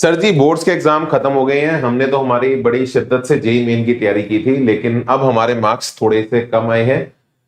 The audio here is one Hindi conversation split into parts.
सर जी, बोर्ड्स के एग्जाम खत्म हो गए हैं। हमने तो हमारी बड़ी शिद्दत से जेई मेन की तैयारी की थी, लेकिन अब हमारे मार्क्स थोड़े से कम आए हैं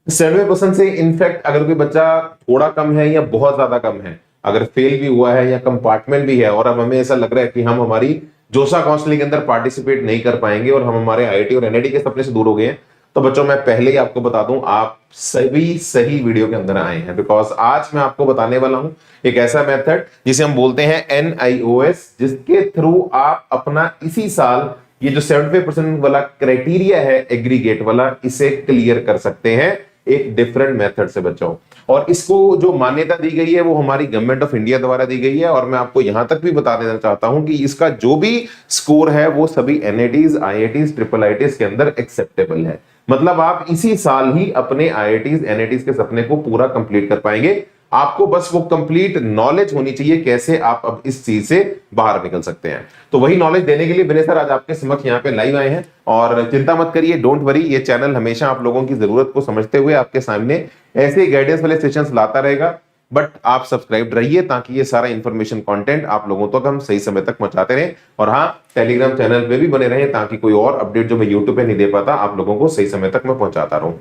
70% से। इनफैक्ट अगर कोई बच्चा थोड़ा कम है या बहुत ज्यादा कम है, अगर फेल भी हुआ है या कंपार्टमेंट भी है, और अब हमें ऐसा लग रहा है कि हम हमारी जोसा काउंसलिंग के अंदर पार्टिसिपेट नहीं कर पाएंगे और हम हमारे आईआईटी और एनआईटी के सपने से दूर हो गए हैं, तो बच्चों मैं पहले ही आपको बता दूं, आप सभी सही वीडियो के अंदर आए हैं। बिकॉज आज मैं आपको बताने वाला हूं एक ऐसा मेथड जिसे हम बोलते हैं NIOS, जिसके थ्रू आप अपना इसी साल ये जो 75% वाला क्राइटेरिया है एग्रीगेट वाला, इसे क्लियर कर सकते हैं एक डिफरेंट मेथड से बच्चों। और इसको जो मान्यता दी गई है वो हमारी गवर्नमेंट ऑफ इंडिया द्वारा दी गई है। और मैं आपको यहां तक भी बता देना चाहता हूं कि इसका जो भी स्कोर है वो सभी NITs, IITs, ट्रिपल IITs के अंदर एक्सेप्टेबल है। मतलब आप इसी साल ही अपने IITs, NITs के सपने को पूरा कंप्लीट कर पाएंगे। आपको बस वो कंप्लीट नॉलेज होनी चाहिए कैसे आप अब इस चीज से बाहर निकल सकते हैं। तो वही नॉलेज देने के लिए विनय सर आज आपके समक्ष यहाँ पे लाइव आए हैं। और चिंता मत करिए, डोंट वरी, ये चैनल हमेशा आप लोगों की जरूरत को समझते हुए आपके सामने ऐसे गाइडेंस वाले सेशंस लाता रहेगा। बट आप सब्सक्राइब रहिए ताकि ये सारा इंफॉर्मेशन कंटेंट आप लोगों तक हम सही समय तक पहुंचाते रहें। और हाँ, टेलीग्राम चैनल पे भी बने रहें ताकि कोई और अपडेट जो मैं यूट्यूब पे नहीं दे पाता आप लोगों को सही समय तक मैं पहुंचाता रहूं।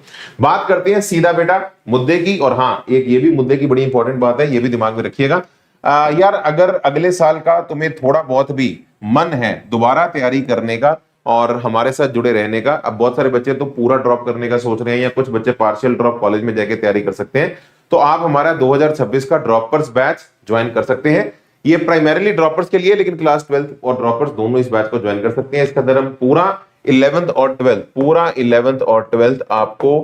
बात करते हैं सीधा बेटा मुद्दे की। और हाँ, एक ये भी मुद्दे की बड़ी इंपॉर्टेंट बात है, ये भी दिमाग में रखिएगा। यार, अगर अगले साल का तुम्हें थोड़ा बहुत भी मन है दोबारा तैयारी करने का और हमारे साथ जुड़े रहने का, अब बहुत सारे बच्चे तो पूरा ड्रॉप करने का सोच रहे हैं या कुछ बच्चे पार्शियल ड्रॉप कॉलेज में जाके तैयारी कर सकते हैं, तो आप हमारा 2026 का ड्रॉपर्स बैच ज्वाइन कर सकते हैं। ये प्राइमरीली ड्रॉपर्स के लिए, लेकिन क्लास 12th और ड्रॉपर्स दोनों इस बैच को ज्वाइन कर सकते हैं। इसका अंदर हम पूरा 11th और 12th आपको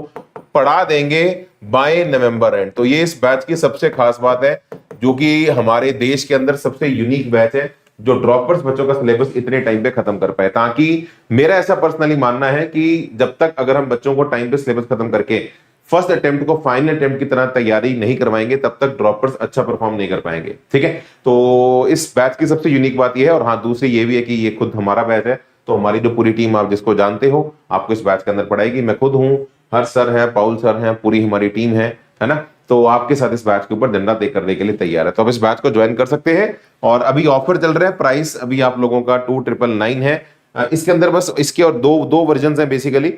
पढ़ा देंगे बाय नवंबर एंड। तो ये इस बैच की सबसे खास बात है, जो कि हमारे देश के अंदर सबसे यूनिक बैच है जो ड्रॉपर्स बच्चों का सिलेबस इतने टाइम पे खत्म कर पाए। ताकि मेरा ऐसा पर्सनली मानना है कि जब तक अगर हम बच्चों को टाइम पे सिलेबस खत्म करके फर्स्ट अटेम्प्ट को फाइनल अटेम्प्ट की तरह तैयारी नहीं करवाएंगे, तब तक ड्रॉपर्स अच्छा परफॉर्म नहीं कर पाएंगे। ठीक है, तो इस बैच की सबसे यूनिक बात यह है। और हाँ, दूसरी ये भी है कि ये खुद हमारा बैच है, तो हमारी जो पूरी टीम आप जिसको जानते हो आपको इस बैच के अंदर पढ़ाएगी। मैं खुद हूँ, हर सर है, पाउल सर है, पूरी हमारी टीम है ना। तो आपके साथ इस बैच के ऊपर दिन रात एक करने के लिए तैयार है, तो आप इस बैच को ज्वाइन कर सकते हैं। और अभी ऑफर चल रहा है, प्राइस अभी आप लोगों का 2999 है। इसके अंदर बस इसके और दो वर्जन हैं बेसिकली।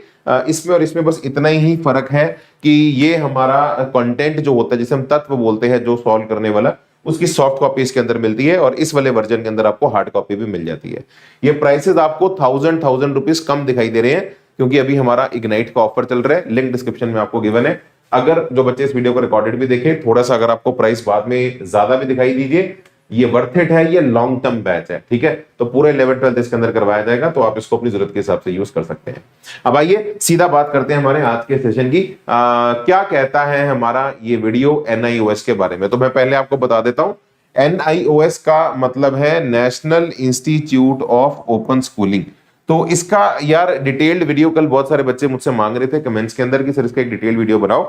इसमें और इसमें बस इतना ही फर्क है कि ये हमारा कंटेंट जो होता है, जिसे हम तत्व बोलते हैं, जो सॉल्व करने वाला, उसकी सॉफ्ट कॉपी इसके अंदर मिलती है और इस वाले वर्जन के अंदर आपको हार्ड कॉपी भी मिल जाती है। ये प्राइसेस आपको 1000 रुपीज कम दिखाई दे रहे हैं क्योंकि अभी हमारा इग्नाइट का ऑफर चल रहा है। लिंक डिस्क्रिप्शन में आपको गिवन है। अगर जो बच्चे इस वीडियो को रिकॉर्डेड भी देखें, थोड़ा सा अगर आपको प्राइस बाद में ज्यादा भी दिखाई दीजिए, ये वर्थ इट है, ये लॉन्ग टर्म बैच है। ठीक है, तो पूरे 11th 12th इसके अंदर करवाया जाएगा, तो आप इसको अपनी जरूरत के हिसाब से यूज कर सकते हैं। अब आइए सीधा बात करते हैं हमारे आज के सेशन की। क्या कहता है हमारा ये वीडियो NIOS के बारे में। तो मैं पहले आपको बता देता हूं, NIOS का मतलब है national institute of open schooling. तो इसका यार डिटेल्ड वीडियो कल बहुत सारे बच्चे मुझसे मांग रहे थे कमेंट्स के अंदर कि सर इसका एक डिटेल वीडियो बनाओ।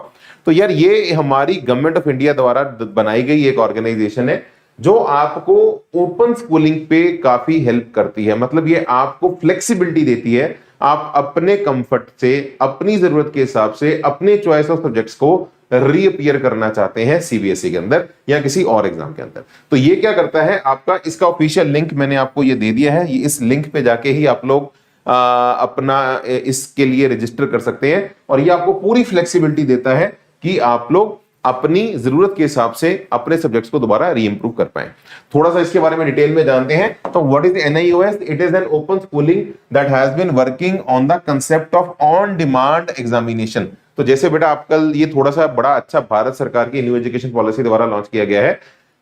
तो यार ये हमारी गवर्नमेंट ऑफ इंडिया द्वारा बनाई गई एक ऑर्गेनाइजेशन है जो आपको ओपन स्कूलिंग पे काफी हेल्प करती है। मतलब ये आपको फ्लेक्सिबिलिटी देती है, आप अपने कंफर्ट से, अपनी जरूरत के हिसाब से, अपने चॉइस ऑफ सब्जेक्ट्स को रीअपियर करना चाहते हैं CBSE के अंदर या किसी और एग्जाम के अंदर। तो ये क्या करता है आपका, इसका ऑफिशियल लिंक मैंने आपको ये दे दिया है। ये इस लिंक पे जाके ही आप लोग अपना इसके लिए रजिस्टर कर सकते हैं और ये आपको पूरी फ्लेक्सिबिलिटी देता है कि आप लोग अपनी जरूरत के हिसाब से अपने सब्जेक्ट्स को दोबारा री इंप्रूव कर पाए। थोड़ा सा इसके बारे में डिटेल में जानते हैं। तो what is NIOS? It is an open schooling that has been working on the concept of on demand examination. तो जैसे बेटा आप कल, ये थोड़ा सा बड़ा अच्छा भारत सरकार की न्यू एजुकेशन पॉलिसी द्वारा लॉन्च किया गया है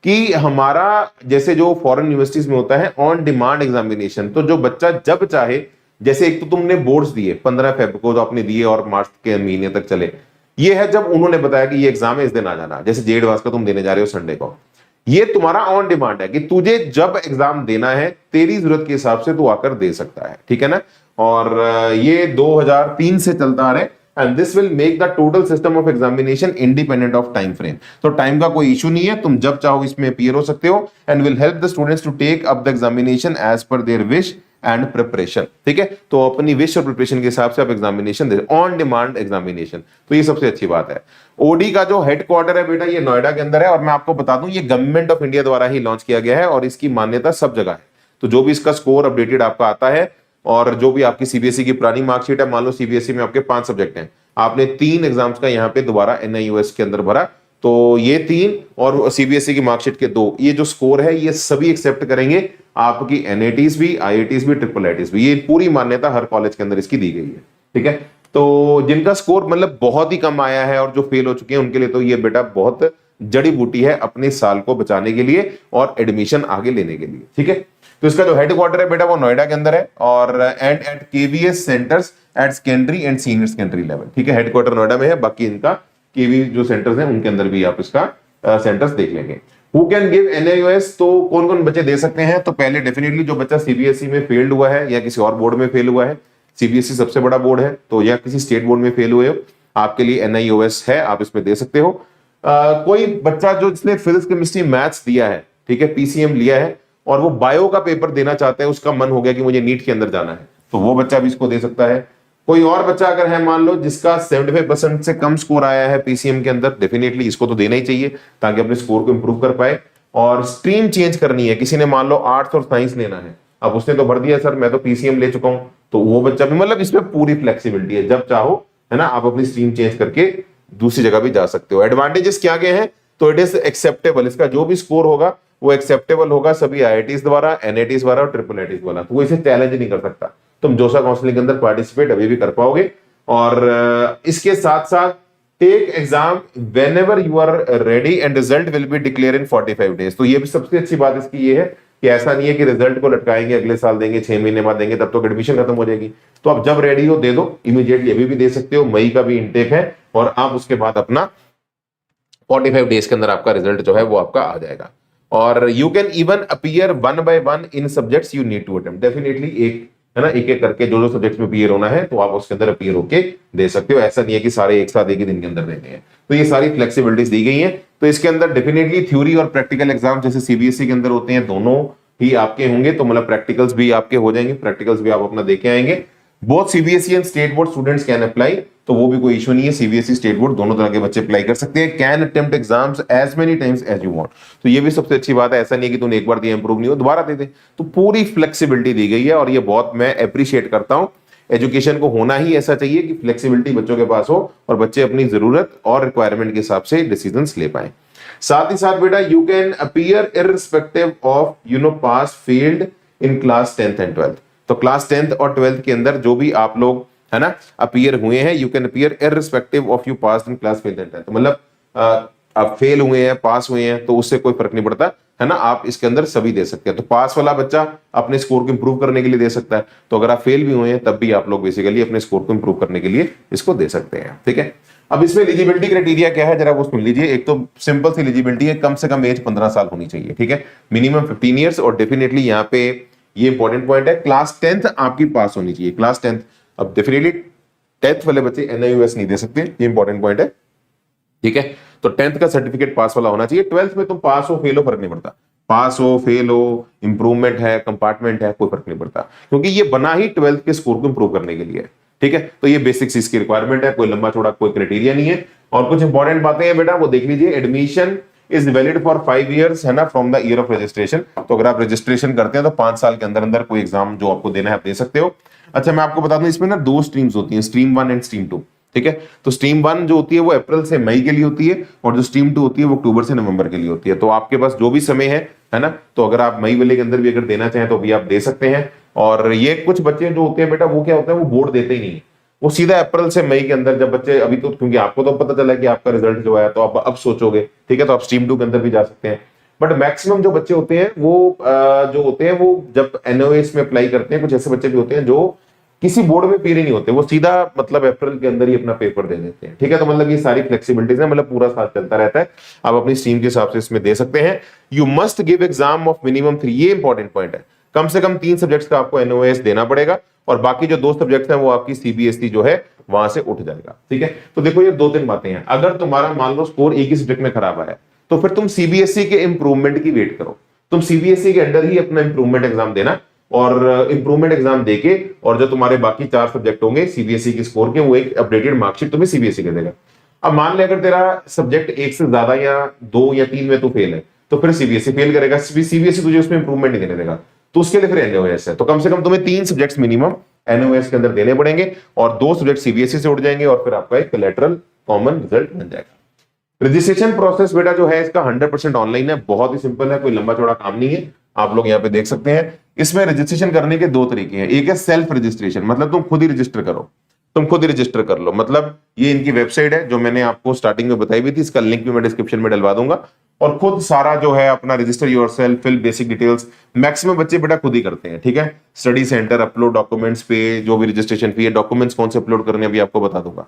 कि हमारा जैसे जो फॉरेन यूनिवर्सिटीज में होता है ऑन डिमांड एग्जामिनेशन, तो जो बच्चा जब चाहे, जैसे एक तो तुमने बोर्ड्स दिए 15 फेब को जो आपने दिए और मार्च के महीने तक चले, ये है जब उन्होंने बताया कि ये एग्जाम है इस दिन आ जाना। जैसे जे एडवांस का तुम देने जा रहे हो संडे को, ये तुम्हारा ऑन डिमांड है कि तुझे जब एग्जाम देना है तेरी जरूरत के हिसाब से तू आकर दे सकता है। ठीक है ना। और ये 2003 से चलता आ रहा है and this will make the total system of examination independent of time frame. तो टाइम का कोई इशू नहीं है, तुम जब चाहो इसमें अपीयर हो सकते हो and will help the students to take up the examination as per their wish and preparation. ठीक है, तो अपनी विश और प्रिपरेशन के हिसाब से आप examination they, on demand examination. तो ये सबसे अच्छी बात है। ओडी का जो हेडक्वार्टर है बेटा ये नोएडा के अंदर है और मैं आपको बता दूं ये गवर्नमेंट ऑफ इंडिया द्वारा ही लॉन्च किया गया है और इसकी मान्यता सब जगह है। तो जो भी इसका स्कोर अपडेटेड आपका आता है और जो भी आपकी सीबीएसई की पुरानी मार्कशीट है, मान लो सीबीएसई में आपके 5 सब्जेक्ट हैं, आपने 3 एग्जाम्स का यहाँ पे दोबारा एनआईओएस के अंदर भरा, तो ये 3 और सीबीएसई की मार्कशीट के 2, ये जो स्कोर है ये सभी एक्सेप्ट करेंगे, आपकी एनआईटीज भी, आईआईटीज भी, ट्रिपल आईटीज भी, ये पूरी मान्यता हर कॉलेज के अंदर इसकी दी गई है। ठीक है, तो जिनका स्कोर मतलब बहुत ही कम आया है और जो फेल हो चुके हैं उनके लिए तो ये बेटा बहुत जड़ी बूटी है अपने साल को बचाने के लिए और एडमिशन आगे लेने के लिए। ठीक है, तो इसका जो हेडक्वार्टर है बेटा वो नोएडा के अंदर है और and at KVS centres at secondary and senior secondary level. ठीक है, हेडक्वार्टर नोएडा में है, बाकी इनका केवी जो सेंटर्स हैं उनके अंदर भी आप इसका सेंटर्स देख लेंगे। हु कैन गिव एनआईओएस, तो कौन कौन बच्चे दे सकते हैं? तो पहले डेफिनेटली जो बच्चा सीबीएसई में फेल्ड हुआ है या किसी और बोर्ड में फेल हुआ है, सीबीएसई सबसे बड़ा बोर्ड है, तो या किसी स्टेट बोर्ड में फेल हुए हो, आपके लिए एनआईओएस है, आप इसमें दे सकते हो। कोई बच्चा जो जिसने फिजिक्स केमिस्ट्री मैथ्स दिया है, ठीक है, पीसीएम लिया है और वो बायो का पेपर देना चाहता है, उसका मन हो गया कि मुझे नीट के अंदर जाना है, तो वो बच्चा भी इसको दे सकता है। कोई और बच्चा अगर है मान लो जिसका 75% से कम स्कोर आया है पीसीएम के अंदर, डेफिनेटली इसको तो देना ही चाहिए ताकि अपने स्कोर को इंप्रूव कर पाए। और स्ट्रीम चेंज करनी है, किसी ने मान लो आर्ट्स और साइंस लेना है, अब उसने तो भर दिया सर मैं तो पीसीएम ले चुका हूं, तो वो बच्चा भी, मतलब इसमें पूरी फ्लेक्सिबिलिटी है, जब चाहो है ना आप अपनी स्ट्रीम चेंज करके दूसरी जगह भी जा सकते हो। एडवांटेजेस क्या क्या हैं? तो इट इज एक्सेप्टेबल, इसका जो भी स्कोर होगा वो एक्सेप्टेबल होगा सभी आईआईटीज द्वारा, एनआईटीज द्वारा और ट्रिपल आईटीज द्वारा, तो वो इसे चैलेंज नहीं कर सकता। तुम जोसा काउंसलिंग के अंदर पार्टिसिपेट अभी भी कर पाओगे। और इसके साथ साथ take exam whenever you are ready and result will be declared in 45 days. तो ये भी सबसे अच्छी बात इसकी ये है कि ऐसा नहीं है कि रिजल्ट को लटकाएंगे अगले साल देंगे, 6 महीने बाद देंगे, तब तक एडमिशन खत्म हो जाएगी। तो आप जब रेडी हो दे दो, इमीडिएटली अभी भी दे सकते हो, मई का भी इनटेक है और आप उसके बाद अपना 45 डेज के अंदर आपका रिजल्ट जो है वो आपका आ जाएगा। और you can even appear 1 by 1 in subjects you need to attempt, definitely एक है ना, एक एक करके जो जो सब्जेक्ट्स में अपीयर होना है तो आप उसके अंदर अपीयर होके दे सकते हो, ऐसा नहीं है कि सारे एक साथ एक ही दिन के अंदर देने हैं। तो ये सारी फ्लेक्सिबिलिटीज दी गई हैं। तो इसके अंदर डेफिनेटली थ्योरी और प्रैक्टिकल एग्जाम जैसे सीबीएसई के अंदर होते हैं दोनों ही आपके होंगे, तो मतलब प्रैक्टिकल्स भी आपके हो जाएंगे, प्रैक्टिकल्स भी आप अपना देके आएंगे। Both CBSE and state board students can apply, तो वो भी कोई इशू नहीं है, सीबीएसई स्टेट बोर्ड दोनों तरह के बच्चे अप्लाई कर सकते हैं। Can attempt exams as many times as you want, तो ये भी सबसे अच्छी बात है, ऐसा नहीं है कि तूने एक बार दिया इंप्रूव नहीं हो दोबारा दे दे, तो पूरी फ्लेक्सिबिलिटी दी गई है और ये बहुत मैं अप्रिशिएट करता हूं। एजुकेशन को होना ही ऐसा चाहिए कि फ्लेक्सिबिलिटी बच्चों के पास हो और बच्चे अपनी जरूरत और रिक्वायरमेंट के हिसाब से डिसीजंस ले पाए। साथ ही साथ बेटा you can appear irrespective of pass failed in class 10th and 12th। तो क्लास 10th और 12th के अंदर जो भी आप लोग है ना अपीयर हुए हैं, you can appear irrespective of you pass in class 5th and 10th, मतलब आप फेल हुए हैं पास हुए हैं तो उससे कोई फर्क नहीं पड़ता है ना, आप इसके अंदर सभी दे सकते हैं। तो पास वाला बच्चा अपने स्कोर को इंप्रूव करने के लिए दे सकता है, तो अगर आप फेल भी हुए हैं तब भी आप लोग बेसिकली अपने स्कोर को इंप्रूव करने के लिए इसको दे सकते हैं। ठीक है, अब इसमें एलिजिबिलिटी क्राइटेरिया क्या है जरा वो सुन लीजिए। एक तो सिंपल सी एलिजिबिलिटी है, कम से कम एज 15 साल होनी चाहिए। ठीक है, मिनिमम 15 ईयर्स, और डेफिनेटली यहाँ पे ये इंपॉर्टेंट पॉइंट है, क्लास 10th आपकी पास होनी चाहिए, क्लास 10th। अब डेफिनेटली 10th वाले बच्चे एनआईओएस नहीं दे सकते, ये इंपॉर्टेंट पॉइंट है। ठीक है, तो 10th का सर्टिफिकेट पास वाला होना चाहिए। 12th में तुम पास हो फेल हो फर्क नहीं पड़ता, पास हो फेल हो, इंप्रूवमेंट है, कंपार्टमेंट है, कोई फर्क नहीं पड़ता, क्योंकि ये बना ही 12th के स्कोर को इंप्रूव करने के लिए। ठीक है, तो ये बेसिक्स इसकी रिक्वायरमेंट है, कोई लंबा चौड़ा कोई क्राइटेरिया नहीं है। और कुछ इंपॉर्टेंट बातें हैं बेटा वो देख लीजिए। Admission is valid for 5 years है ना, from the year of registration. तो अगर आप रजिस्ट्रेशन करते हैं तो 5 साल के अंदर अंदर कोई एग्जाम जो आपको देना है आप दे सकते हो। अच्छा, मैं आपको बता दूं इसमें ना 2 स्ट्रीम्स होती हैं, स्ट्रीम 1 एंड स्ट्रीम 2। ठीक है, तो स्ट्रीम 1 जो होती है वो अप्रैल से मई के लिए होती है और जो स्ट्रीम 2 होती है वो अक्टूबर से नवंबर के लिए होती है। तो आपके पास जो भी समय है ना, तो अगर आप मई वाले के अंदर भी अगर देना चाहें तो भी आप दे सकते हैं। और ये कुछ बच्चे जो होते हैं बेटा वो क्या होता है, वो बोर्ड देते ही नहीं, वो सीधा अप्रैल से मई के अंदर जब बच्चे अभी तो, क्योंकि आपको तो पता चला कि आपका रिजल्ट जो है तो आप अब सोचोगे, ठीक है, तो आप स्ट्रीम 2 के अंदर भी जा सकते हैं। बट मैक्सिमम जो बच्चे होते हैं वो जो होते हैं वो जब एनओएस में अप्लाई करते हैं, कुछ ऐसे बच्चे भी होते हैं जो किसी बोर्ड में पीर ही नहीं होते, वो सीधा मतलब अप्रैल के अंदर ही अपना पेपर दे देते हैं। ठीक है, तो मतलब ये सारी फ्लेक्सिबिलिटीज है, मतलब पूरा साल चलता रहता है, आप अपनी स्ट्रीम के हिसाब से इसमें दे सकते हैं। You must give exam of minimum 3, ये इंपॉर्टेंट पॉइंट है, कम से कम 3 सब्जेक्ट्स का आपको एनओएस देना पड़ेगा और बाकी जो 2 सब्जेक्ट्स हैं वो आपकी सीबीएसई जो है वहां से उठ जाएगा। ठीक है, तो देखो ये 2-3 बातें हैं। अगर तुम्हारा मान लो स्कोर एक ही सब्जेक्ट में खराब आया तो फिर तुम सीबीएसई के इंप्रूवमेंट की वेट करो, तुम सीबीएसई के अंडर ही अपना इंप्रूवमेंट एग्जाम देना और इंप्रूवमेंट एग्जाम देके और जो तुम्हारे बाकी 4 सब्जेक्ट होंगे सीबीएसई के स्कोर के, वो एक अपडेटेड मार्कशीट तुम्हें सीबीएसई के देगा। अब मान ले अगर तेरा सब्जेक्ट 1 से ज्यादा या 2 या 3 में तू फेल है तो फिर सीबीएसई फेल करेगा, सीबीएसई तुझे उसमें इंप्रूवमेंट नहीं देने देगा। तो उसके लिए फिर एनओएस है। तो कम से कम तुम्हें 3 सब्जेक्ट्स मिनिमम एनओएस के अंदर देने पड़ेंगे और 2 सब्जेक्ट सीबीएसई से उठ जाएंगे और फिर आपका एक कोलैटरल कॉमन रिजल्ट बन जाएगा। रजिस्ट्रेशन प्रोसेस बेटा जो है इसका 100% ऑनलाइन है, बहुत ही सिंपल है, कोई लंबा चौड़ा काम नहीं है। आप लोग यहाँ पे देख सकते हैं। इसमें रजिस्ट्रेशन करने के 2 तरीके हैं। एक है सेल्फ रजिस्ट्रेशन, मतलब तुम खुद ही रजिस्टर करो, तुम खुद ही रजिस्टर कर लो। मतलब ये इनकी वेबसाइट है जो मैंने आपको स्टार्टिंग में बताई हुई थी, इसका लिंक भी मैं डिस्क्रिप्शन में डलवा दूंगा। और खुद सारा जो है अपना register yourself, fill basic details, maximum बच्चे बेटा खुद ही करते हैं, ठीक है। स्टडी सेंटर, अपलोड डॉक्यूमेंट्स पे जो भी रजिस्ट्रेशन फी है, डॉक्यूमेंट्स कौन से अपलोड करने अभी आपको बता दूंगा।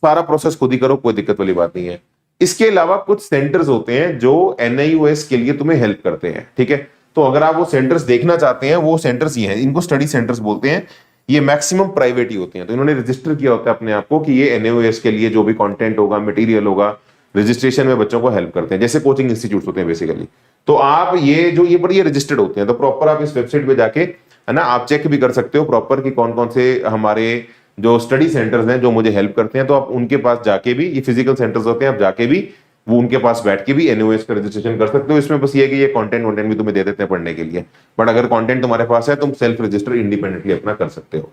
सारा प्रोसेस खुद ही करो, कोई दिक्कत वाली बात नहीं है। इसके अलावा कुछ सेंटर्स होते हैं जो एनआईओएस के लिए तुम्हें हेल्प करते हैं, ठीक है। तो अगर आप वो सेंटर्स देखना चाहते हैं, वो सेंटर्स ये हैं, इनको स्टडी सेंटर्स बोलते हैं। ये मैक्सिमम प्राइवेट ही होते हैं। तो इन्होंने रजिस्टर किया होता है अपने आप को कि ये एनआईओएस के लिए जो भी कंटेंट होगा, मटेरियल होगा, रजिस्ट्रेशन में बच्चों को हेल्प करते हैं, जैसे कोचिंग इंस्टीट्यूट होते हैं बेसिकली। तो आप ये बड़ी रजिस्टर्ड होते हैं। तो प्रॉपर आप इस वेबसाइट पे जाके, है ना, आप चेक भी कर सकते हो प्रॉपर कि कौन कौन से हमारे जो स्टडी सेंटर्स हैं जो मुझे हेल्प करते हैं। तो आप उनके पास जाके भी, ये फिजिकल सेंटर्स होते हैं, आप जाके भी वो उनके पास बैठ के भी एनओएस का रजिस्ट्रेशन कर सकते हो। इसमें बस ये कि ये कंटेंट भी तुम्हें दे देते हैं पढ़ने के लिए, बट अगर कंटेंट तुम्हारे पास है तुम सेल्फ रजिस्टर इंडिपेंडेंटली अपना कर सकते हो।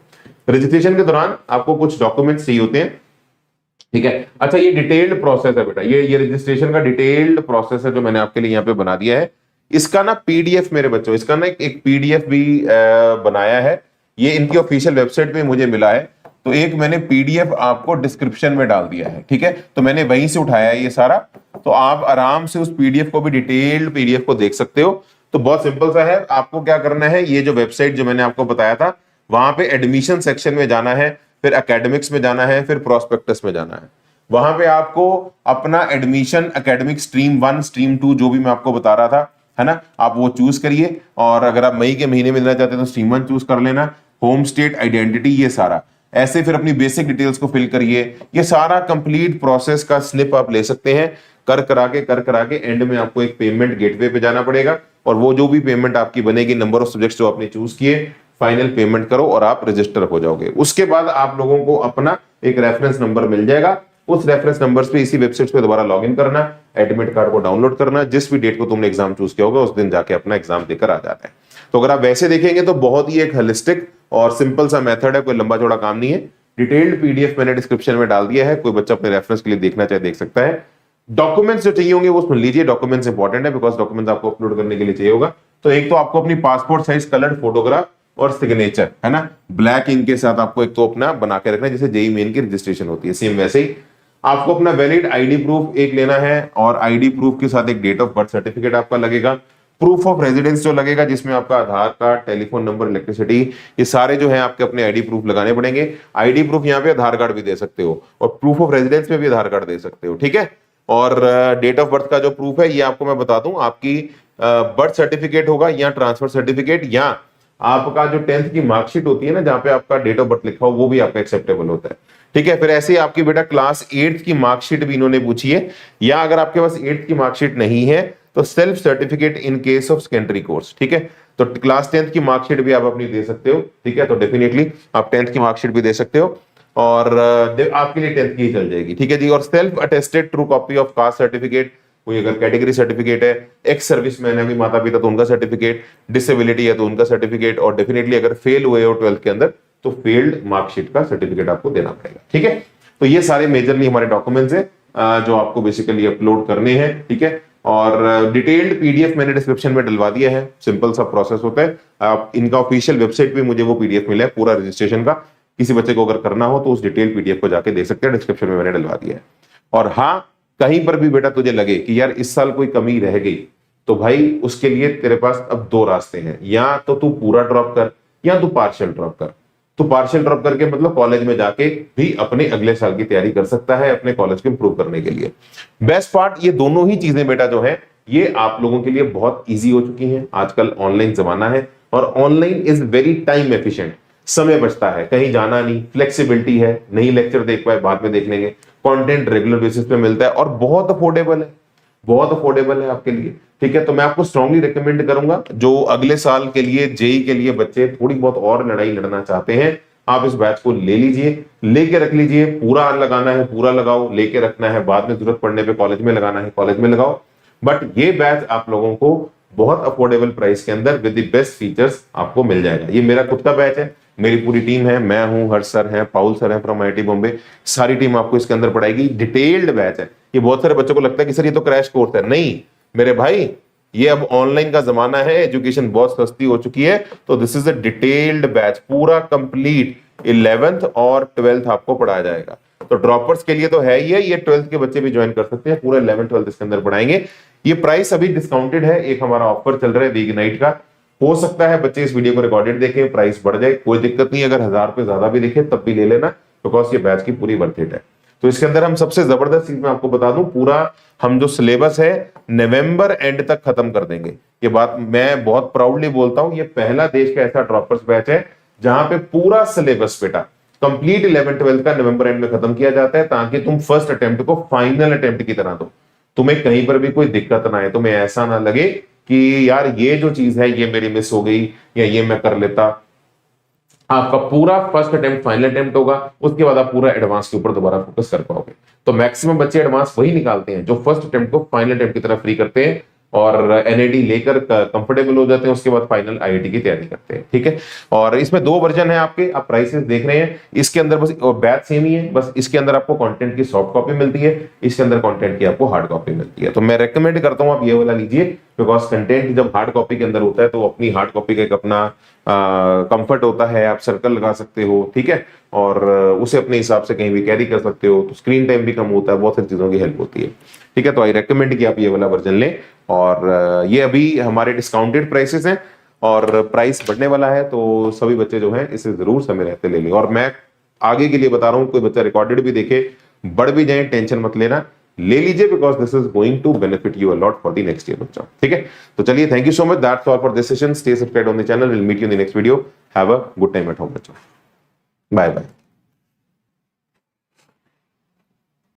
रजिस्ट्रेशन के दौरान आपको कुछ डॉक्यूमेंट्स चाहिए होते हैं, ठीक है। अच्छा, ये डिटेल्ड प्रोसेस है बेटा, ये रजिस्ट्रेशन का डिटेल्ड प्रोसेस है जो मैंने आपके लिए यहाँ पे बना दिया है। इसका ना पीडीएफ मेरे बच्चों, इसका ना एक पीडीएफ भी बनाया है। ये इनकी ऑफिशियल वेबसाइट पे मुझे मिला है, तो एक मैंने पीडीएफ आपको डिस्क्रिप्शन में डाल दिया है, ठीक है। तो मैंने वहीं से उठाया है ये सारा, तो आप आराम से उस पीडीएफ को भी, डिटेल्ड पीडीएफ को देख सकते हो। तो बहुत सिंपल सा है, आपको क्या करना है, ये जो वेबसाइट जो मैंने आपको बताया था, वहां पे एडमिशन सेक्शन में जाना है, फिर एकेडमिक्स में जाना है, फिर प्रोस्पेक्टस में जाना है। वहां पे आपको अपना एडमिशन, एकेडमिक स्ट्रीम 1, स्ट्रीम 2 जो भी मैं आपको बता रहा था, है ना, आप वो चूज करिए। और अगर आप मई के महीने में देना चाहते हैं तो स्ट्रीम 1 चूज कर लेना। होम स्टेट, आइडेंटिटी, ये सारा ऐसे, फिर अपनी बेसिक डिटेल्स को फिल करिए। ये सारा कंप्लीट प्रोसेस का स्लिप आप ले सकते हैं। कर करा के एंड में आपको एक पेमेंट गेटवे पे जाना पड़ेगा और वो जो भी पेमेंट आपकी बनेगी, नंबर ऑफ सब्जेक्ट्स जो आपने चूज किए, फाइनल पेमेंट करो और आप रजिस्टर हो जाओगे। उसके बाद आप लोगों को अपना एक रेफरेंस नंबर मिल जाएगा। उस रेफरेंस नंबर्स पे इसी वेबसाइट पे दोबारा लॉगिन करना, एडमिट कार्ड को डाउनलोड करना, जिस भी डेट को तुमने एग्जाम चूज किया होगा उस दिन जाके अपना एग्जाम देकर आ जाता है। तो अगर आप वैसे देखेंगे तो बहुत ही एक होलिस्टिक और सिंपल सा मेथड है, कोई लंबा चौड़ा काम नहीं है। डिटेल्ड पीडीएफ मैंने डिस्क्रिप्शन में डाल दिया है, कोई बच्चा अपने रेफरेंस के लिए देखना चाहे देख सकता है। डॉक्यूमेंट्स जो चाहिए होंगे वो सुन लीजिए, डॉक्यूमेंट्स इंपॉर्टेंट है, बिकॉज डॉक्यूमेंट्स आपको अपलोड करने के लिए चाहिए होगा। तो एक तो आपको अपनी पासपोर्ट साइज कलर्ड फोटोग्राफ और सिग्नेचर, है ना, ब्लैक इंक के साथ आपको एक तो अपना बना के रखना है, जैसे जेईई मेन की रजिस्ट्रेशन होती है, सेम वैसे ही आपको अपना वैलिड आईडी प्रूफ एक लेना है और आईडी प्रूफ के साथ एक डेट ऑफ बर्थ सर्टिफिकेट आपका लगेगा। प्रूफ ऑफ रेजिडेंस जो लगेगा, जिसमें आपका आधार कार्ड, टेलीफोन नंबर, इलेक्ट्रिसिटी, ये सारे जो है आपके अपने आईडी प्रूफ लगाने पड़ेंगे। आईडी प्रूफ यहाँ पे आधार कार्ड भी दे सकते हो और प्रूफ ऑफ रेजिडेंस में भी आधार कार्ड दे सकते हो, ठीक है। और डेट ऑफ बर्थ का जो प्रूफ है ये आपको मैं बता दूं, आपकी बर्थ सर्टिफिकेट होगा या ट्रांसफर सर्टिफिकेट, या आपका जो 10th की मार्कशीट होती है ना, जहां पे आपका डेट ऑफ बर्थ लिखा हो, वो भी आपका एक्सेप्टेबल होता है, ठीक है। फिर ऐसे ही आपकी बेटा क्लास 8th की मार्कशीट भी इन्होंने पूछी है, या अगर आपके पास 8th की मार्कशीट नहीं है तो self certificate in case of secondary course, ठीक है। तो क्लास 10th की मार्कशीट भी आप अपनी दे सकते हो, ठीक है। तो डेफिनेटली आप 10th की मार्कशीट भी दे सकते हो और आपके लिए 10th की ही चल जाएगी, ठीक है जी। और self attested true copy of caste certificate, कोई अगर कैटेगरी सर्टिफिकेट है, एक्स सर्विसमैन है, माता पिता तो उनका सर्टिफिकेट, डिसेबिलिटी है तो उनका सर्टिफिकेट, और डेफिनेटली अगर फेल हुए हो 12th के अंदर तो फेल्ड मार्कशीट का सर्टिफिकेट आपको देना पड़ेगा, ठीक है। तो ये सारे मेजरली हमारे डॉक्यूमेंट्स हैं जो आपको बेसिकली अपलोड करने हैं, ठीक है। और डिटेल्ड पीडीएफ मैंने डिस्क्रिप्शन में डलवा दिया है, सिंपल सा प्रोसेस होता है। आप इनका ऑफिशियल वेबसाइट पे मुझे वो पीडीएफ मिला है पूरा रजिस्ट्रेशन का, किसी बच्चे को अगर करना हो तो उस डिटेल पीडीएफ को जाके देख सकते हैं, डिस्क्रिप्शन में मैंने डलवा दिया है। और हाँ, कहीं पर भी बेटा तुझे लगे कि यार इस साल कोई कमी रह गई, तो भाई उसके लिए तेरे पास अब 2 रास्ते हैं, या तो तू पूरा ड्रॉप कर या तू पार्शियल ड्रॉप कर। तो पार्शियल ड्रॉप करके मतलब कॉलेज में जाके भी अपने अगले साल की तैयारी कर सकता है अपने कॉलेज को इंप्रूव करने के लिए। बेस्ट पार्ट, ये दोनों ही चीजें बेटा जो है ये आप लोगों के लिए बहुत इजी हो चुकी हैं। आजकल ऑनलाइन जमाना है और online is very time efficient, समय बचता है, कहीं जाना नहीं, फ्लेक्सिबिलिटी है, नहीं लेक्चर देख पाए बाद में देख लेंगे, कंटेंट रेगुलर बेसिस पे मिलता है और बहुत अफोर्डेबल है, बहुत अफोर्डेबल है आपके लिए, ठीक है। तो मैं आपको स्ट्रांगली रिकमेंड करूंगा, जो अगले साल के लिए जेई के लिए बच्चे थोड़ी बहुत और लड़ाई लड़ना चाहते हैं, आप इस बैच को ले लीजिए, लेके रख लीजिए। पूरा लगाना है पूरा लगाओ, लेके रखना है बाद में जरूरत पड़ने पे कॉलेज में लगाना है कॉलेज में लगाओ। बट ये बैच आप लोगों को बहुत अफोर्डेबल प्राइस के अंदर विद द बेस्ट फीचर्स आपको मिल जाएगा। ये मेरा खुद का बैच है, मेरी पूरी टीम है, मैं हूं, हर्ष सर हैं, पाउल सर हैं फ्रॉम आईआईटी बॉम्बे, सारी टीम आपको इसके अंदर पढ़ाएगी। डिटेल्ड बैच है। ये बहुत सारे बच्चों को लगता है कि सर ये तो क्रैश कोर्स है। नहीं मेरे भाई, ये अब ऑनलाइन का जमाना है, एजुकेशन बहुत सस्ती हो चुकी है, तो this is a detailed batch, पूरा कंप्लीट 11th और 12th आपको पढ़ाया जाएगा। तो ड्रॉपर्स के लिए तो है ही है, ये 12th के बच्चे भी ज्वाइन कर सकते हैं, पूरा 11th 12th इसके अंदर पढ़ाएंगे। ये प्राइस अभी डिस्काउंटेड है, एक हमारा ऑफर चल रहा है वीक नाइट का। हो सकता है बच्चे इस वीडियो को रिकॉर्डेड देखें, प्राइस बढ़ जाए, कोई दिक्कत नहीं, अगर 1000 रुपए ज्यादा भी दिखे तब भी ले लेना, बिकॉज ये बैच की पूरी वर्थ इट है। तो इसके अंदर हम सबसे जबरदस्त चीज मैं आपको बता दूं, पूरा हम जो सिलेबस है नवंबर एंड तक खत्म कर देंगे। ये बात मैं बहुत प्राउडली बोलता हूं, ये पहला देश का ऐसा ड्रॉपर्स बैच है जहां पे पूरा सिलेबस बेटा कंप्लीट 11 12 का नवंबर एंड में खत्म किया जाता है, ताकि तुम फर्स्ट अटेम्प्ट को फाइनल अटेम्प्ट की तरह दो, तुम्हें कहीं पर भी कोई दिक्कत ना आए, तुम्हें ऐसा ना लगे कि यार ये जो चीज है ये मेरी मिस हो गई या ये मैं कर लेता। आपका पूरा फर्स्ट अटेम्प्ट फाइनल अटेम्प्ट होगा, उसके बाद आप पूरा एडवांस के ऊपर दोबारा फोकस कर पाओगे। तो मैक्सिमम बच्चे एडवांस वही निकालते हैं जो फर्स्ट अटेम्प्ट को फाइनल अटेम्प्ट की तरफ फ्री करते हैं और एनआईडी लेकर कंफर्टेबल हो जाते हैं, उसके बाद फाइनल आईआईटी की तैयारी करते हैं। ठीक है, और इसमें 2 वर्जन है आपके, आप प्राइसेस देख रहे हैं। इसके अंदर बस बैच सेम ही है, बस इसके अंदर आपको कंटेंट की सॉफ्ट कॉपी मिलती है, इसके अंदर कंटेंट की आपको हार्ड कॉपी मिलती है। तो मैं रेकमेंड करता हूं आप ये वाला लीजिए, बिकॉज कंटेंट जब हार्ड कॉपी के अंदर होता है तो अपनी हार्ड कॉपी का एक अपना कंफर्ट होता है, आप सर्कल लगा सकते हो, ठीक है, और उसे अपने हिसाब से कहीं भी कैरी कर सकते हो, तो स्क्रीन टाइम भी कम होता है, बहुत सारी चीजों की हेल्प होती है। ठीक है, तो आई रेकमेंड कि आप ये वाला वर्जन लें, और ये अभी हमारे डिस्काउंटेड प्राइसेस हैं और प्राइस बढ़ने वाला है, तो सभी बच्चे जो हैं इसे जरूर समय रहते ले लें। और मैं आगे के लिए बता रहा हूं, कोई बच्चा रिकॉर्डेड भी देखे, बढ़ भी जाए, टेंशन मत लेना, ले लीजिए, because this is going to benefit you a lot for the next year बच्चा। ठीक है, तो चलिए, thank you so much, that's all for this session. Stay subscribed on the channel, will meet you in the next video, have a good time at home बच्चों, बाय बाय।